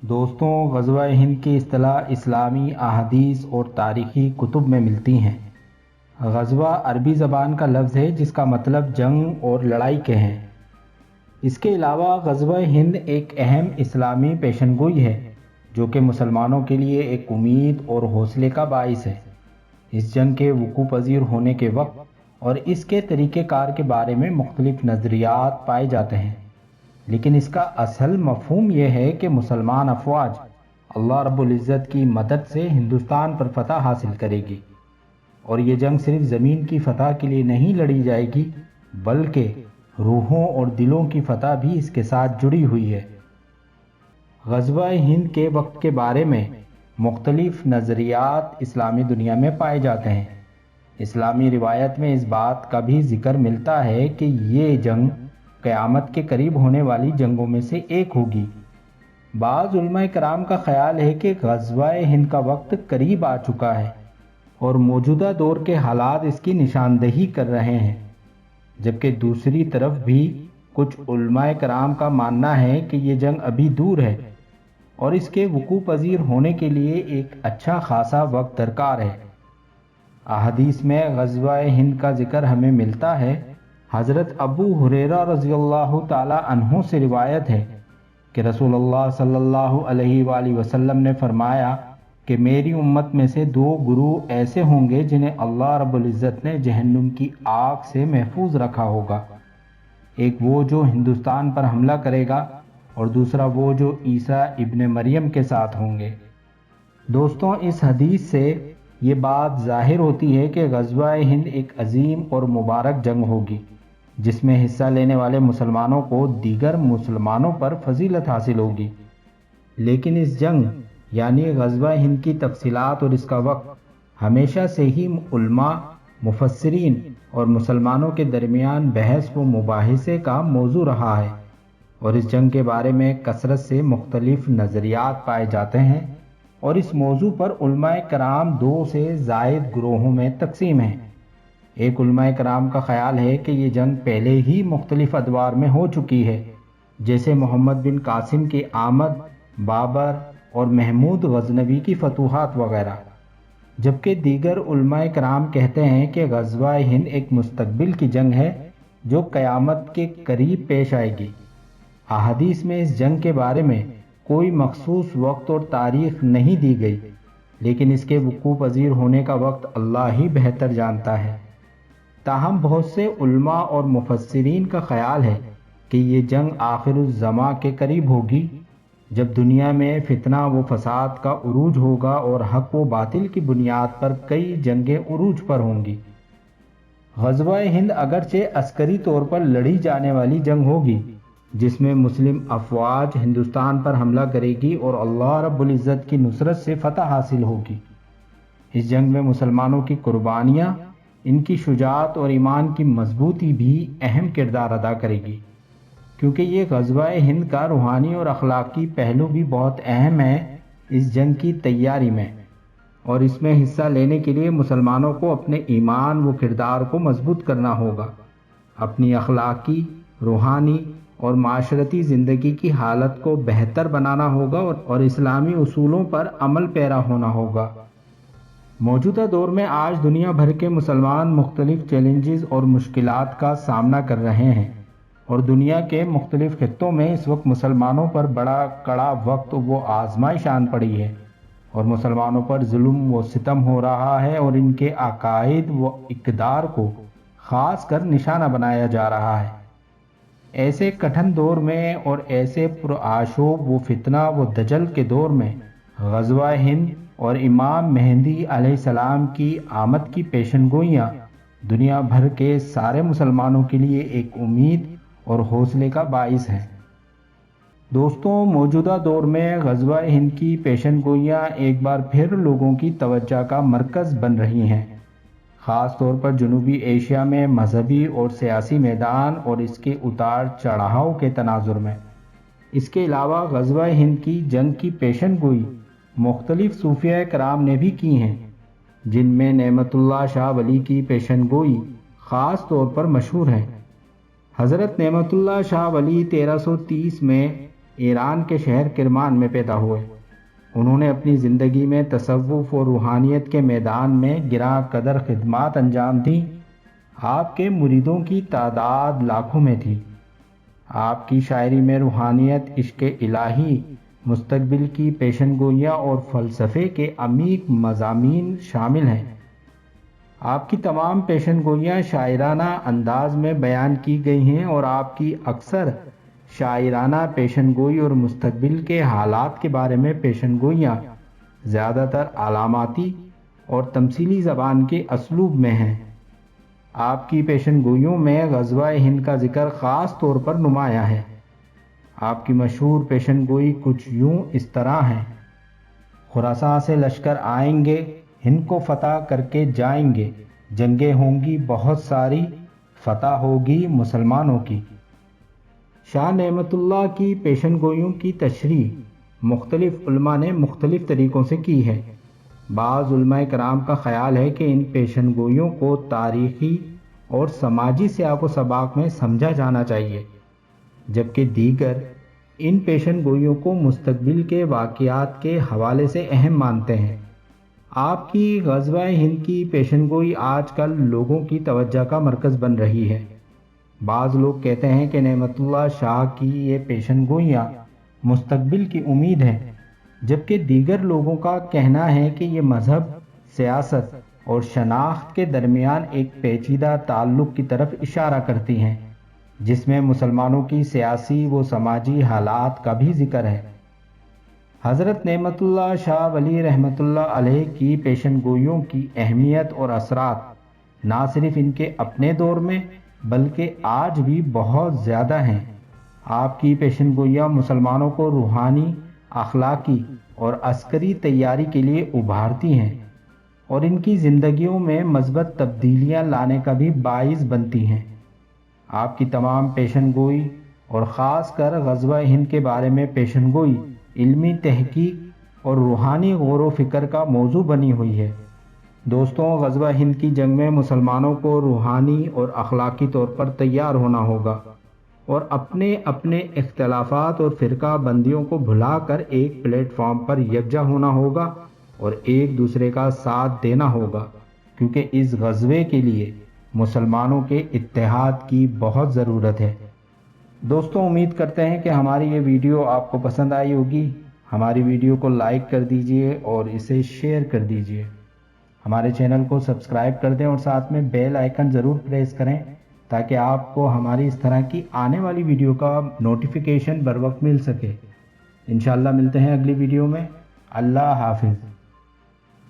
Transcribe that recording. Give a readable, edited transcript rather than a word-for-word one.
دوستوں، غزوہ ہند کی اصطلاح اسلامی احادیث اور تاریخی کتب میں ملتی ہیں۔ غزوہ عربی زبان کا لفظ ہے جس کا مطلب جنگ اور لڑائی کے ہیں۔ اس کے علاوہ غزوہ ہند ایک اہم اسلامی پیشن گوئی ہے جو کہ مسلمانوں کے لیے ایک امید اور حوصلے کا باعث ہے۔ اس جنگ کے وقوع پذیر ہونے کے وقت اور اس کے طریقہ کار کے بارے میں مختلف نظریات پائے جاتے ہیں، لیکن اس کا اصل مفہوم یہ ہے کہ مسلمان افواج اللہ رب العزت کی مدد سے ہندوستان پر فتح حاصل کرے گی، اور یہ جنگ صرف زمین کی فتح کے لیے نہیں لڑی جائے گی بلکہ روحوں اور دلوں کی فتح بھی اس کے ساتھ جڑی ہوئی ہے۔ غزوہ ہند کے وقت کے بارے میں مختلف نظریات اسلامی دنیا میں پائے جاتے ہیں۔ اسلامی روایت میں اس بات کا بھی ذکر ملتا ہے کہ یہ جنگ قیامت کے قریب ہونے والی جنگوں میں سے ایک ہوگی۔ بعض علماء کرام کا خیال ہے کہ غزوہ ہند کا وقت قریب آ چکا ہے اور موجودہ دور کے حالات اس کی نشاندہی کر رہے ہیں، جبکہ دوسری طرف بھی کچھ علماء کرام کا ماننا ہے کہ یہ جنگ ابھی دور ہے اور اس کے وقوع پذیر ہونے کے لیے ایک اچھا خاصا وقت درکار ہے۔ احادیث میں غزوہ ہند کا ذکر ہمیں ملتا ہے۔ حضرت ابو ہریرہ رضی اللہ تعالی عنہ سے روایت ہے کہ رسول اللہ صلی اللہ علیہ وآلہ وسلم نے فرمایا کہ میری امت میں سے دو گروہ ایسے ہوں گے جنہیں اللہ رب العزت نے جہنم کی آگ سے محفوظ رکھا ہوگا۔ ایک وہ جو ہندوستان پر حملہ کرے گا اور دوسرا وہ جو عیسیٰ ابن مریم کے ساتھ ہوں گے۔ دوستوں، اس حدیث سے یہ بات ظاہر ہوتی ہے کہ غزوہ ہند ایک عظیم اور مبارک جنگ ہوگی جس میں حصہ لینے والے مسلمانوں کو دیگر مسلمانوں پر فضیلت حاصل ہوگی، لیکن اس جنگ یعنی غزوہ ہند کی تفصیلات اور اس کا وقت ہمیشہ سے ہی علماء، مفسرین اور مسلمانوں کے درمیان بحث و مباحثے کا موضوع رہا ہے، اور اس جنگ کے بارے میں کثرت سے مختلف نظریات پائے جاتے ہیں، اور اس موضوع پر علماء کرام دو سے زائد گروہوں میں تقسیم ہیں۔ ایک علماء کرام کا خیال ہے کہ یہ جنگ پہلے ہی مختلف ادوار میں ہو چکی ہے، جیسے محمد بن قاسم کی آمد، بابر اور محمود غزنوی کی فتوحات وغیرہ، جبکہ دیگر علماء کرام کہتے ہیں کہ غزوہ ہند ایک مستقبل کی جنگ ہے جو قیامت کے قریب پیش آئے گی۔ احادیث میں اس جنگ کے بارے میں کوئی مخصوص وقت اور تاریخ نہیں دی گئی، لیکن اس کے وقوع پذیر ہونے کا وقت اللہ ہی بہتر جانتا ہے۔ تاہم بہت سے علماء اور مفسرین کا خیال ہے کہ یہ جنگ آخر الزماں کے قریب ہوگی، جب دنیا میں فتنہ و فساد کا عروج ہوگا اور حق و باطل کی بنیاد پر کئی جنگیں عروج پر ہوں گی۔ غزوہ ہند اگرچہ عسکری طور پر لڑی جانے والی جنگ ہوگی جس میں مسلم افواج ہندوستان پر حملہ کرے گی اور اللہ رب العزت کی نصرت سے فتح حاصل ہوگی۔ اس جنگ میں مسلمانوں کی قربانیاں، ان کی شجاعت اور ایمان کی مضبوطی بھی اہم کردار ادا کرے گی، کیونکہ یہ غزوہ ہند کا روحانی اور اخلاقی پہلو بھی بہت اہم ہے اس جنگ کی تیاری میں، اور اس میں حصہ لینے کے لیے مسلمانوں کو اپنے ایمان و کردار کو مضبوط کرنا ہوگا، اپنی اخلاقی، روحانی اور معاشرتی زندگی کی حالت کو بہتر بنانا ہوگا اور اسلامی اصولوں پر عمل پیرا ہونا ہوگا۔ موجودہ دور میں آج دنیا بھر کے مسلمان مختلف چیلنجز اور مشکلات کا سامنا کر رہے ہیں، اور دنیا کے مختلف خطوں میں اس وقت مسلمانوں پر بڑا کڑا وقت و آزمائش آن پڑی ہے، اور مسلمانوں پر ظلم و ستم ہو رہا ہے اور ان کے عقائد و اقدار کو خاص کر نشانہ بنایا جا رہا ہے۔ ایسے کٹھن دور میں اور ایسے پرآشوب و فتنہ و دجل کے دور میں غزوہ ہند اور امام مہدی علیہ السلام کی آمد کی پیشن گوئیاں دنیا بھر کے سارے مسلمانوں کے لیے ایک امید اور حوصلے کا باعث ہیں۔ دوستوں، موجودہ دور میں غزوہ ہند کی پیشن گوئیاں ایک بار پھر لوگوں کی توجہ کا مرکز بن رہی ہیں، خاص طور پر جنوبی ایشیا میں مذہبی اور سیاسی میدان اور اس کے اتار چڑھاؤ کے تناظر میں۔ اس کے علاوہ غزوہ ہند کی جنگ کی پیشن گوئی مختلف صوفیہ کرام نے بھی کی ہیں، جن میں نعمت اللہ شاہ ولی کی پیشن گوئی خاص طور پر مشہور ہے۔ حضرت نعمت اللہ شاہ ولی 1330 میں ایران کے شہر کرمان میں پیدا ہوئے۔ انہوں نے اپنی زندگی میں تصوف اور روحانیت کے میدان میں گراں قدر خدمات انجام دیں۔ آپ کے مریدوں کی تعداد لاکھوں میں تھی۔ آپ کی شاعری میں روحانیت، عشق الہی، مستقبل کی پیشن گوئیاں اور فلسفے کے عمیق مضامین شامل ہیں۔ آپ کی تمام پیشن گوئیاں شاعرانہ انداز میں بیان کی گئی ہیں اور آپ کی اکثر شاعرانہ پیشن گوئی اور مستقبل کے حالات کے بارے میں پیشن گوئیاں زیادہ تر علاماتی اور تمثیلی زبان کے اسلوب میں ہیں۔ آپ کی پیشن گوئیوں میں غزوہ ہند کا ذکر خاص طور پر نمایاں ہے۔ آپ کی مشہور پیشن گوئی کچھ یوں اس طرح ہیں: خراساں سے لشکر آئیں گے، ہند کو فتح کر کے جائیں گے، جنگیں ہوں گی بہت ساری، فتح ہوگی مسلمانوں کی۔ شاہ نعمت اللہ کی پیشن گوئیوں کی تشریح مختلف علماء نے مختلف طریقوں سے کی ہے۔ بعض علماء کرام کا خیال ہے کہ ان پیشن گوئیوں کو تاریخی اور سماجی سیاق و سباق میں سمجھا جانا چاہیے، جبکہ دیگر ان پیشن گوئیوں کو مستقبل کے واقعات کے حوالے سے اہم مانتے ہیں۔ آپ کی غزوہ ہند کی پیشن گوئی آج کل لوگوں کی توجہ کا مرکز بن رہی ہے۔ بعض لوگ کہتے ہیں کہ نعمت اللہ شاہ کی یہ پیشن گوئیاں مستقبل کی امید ہیں، جبکہ دیگر لوگوں کا کہنا ہے کہ یہ مذہب، سیاست اور شناخت کے درمیان ایک پیچیدہ تعلق کی طرف اشارہ کرتی ہیں، جس میں مسلمانوں کی سیاسی و سماجی حالات کا بھی ذکر ہے۔ حضرت نعمت اللہ شاہ ولی رحمۃ اللہ علیہ کی پیشن گوئیوں کی اہمیت اور اثرات نہ صرف ان کے اپنے دور میں بلکہ آج بھی بہت زیادہ ہیں۔ آپ کی پیشن گوئیاں مسلمانوں کو روحانی، اخلاقی اور عسکری تیاری کے لیے ابھارتی ہیں اور ان کی زندگیوں میں مثبت تبدیلیاں لانے کا بھی باعث بنتی ہیں۔ آپ کی تمام پیشن گوئی اور خاص کر غزوہ ہند کے بارے میں پیشن گوئی علمی تحقیق اور روحانی غور و فکر کا موضوع بنی ہوئی ہے۔ دوستوں، غزوہ ہند کی جنگ میں مسلمانوں کو روحانی اور اخلاقی طور پر تیار ہونا ہوگا اور اپنے اپنے اختلافات اور فرقہ بندیوں کو بھلا کر ایک پلیٹ فارم پر یکجا ہونا ہوگا اور ایک دوسرے کا ساتھ دینا ہوگا، کیونکہ اس غزوے کے لیے مسلمانوں کے اتحاد کی بہت ضرورت ہے۔ دوستوں، امید کرتے ہیں کہ ہماری یہ ویڈیو آپ کو پسند آئی ہوگی۔ ہماری ویڈیو کو لائک کر دیجئے اور اسے شیئر کر دیجئے۔ ہمارے چینل کو سبسکرائب کر دیں اور ساتھ میں بیل آئیکن ضرور پریس کریں تاکہ آپ کو ہماری اس طرح کی آنے والی ویڈیو کا نوٹیفیکیشن بر وقت مل سکے۔ انشاءاللہ ملتے ہیں اگلی ویڈیو میں۔ اللہ حافظ۔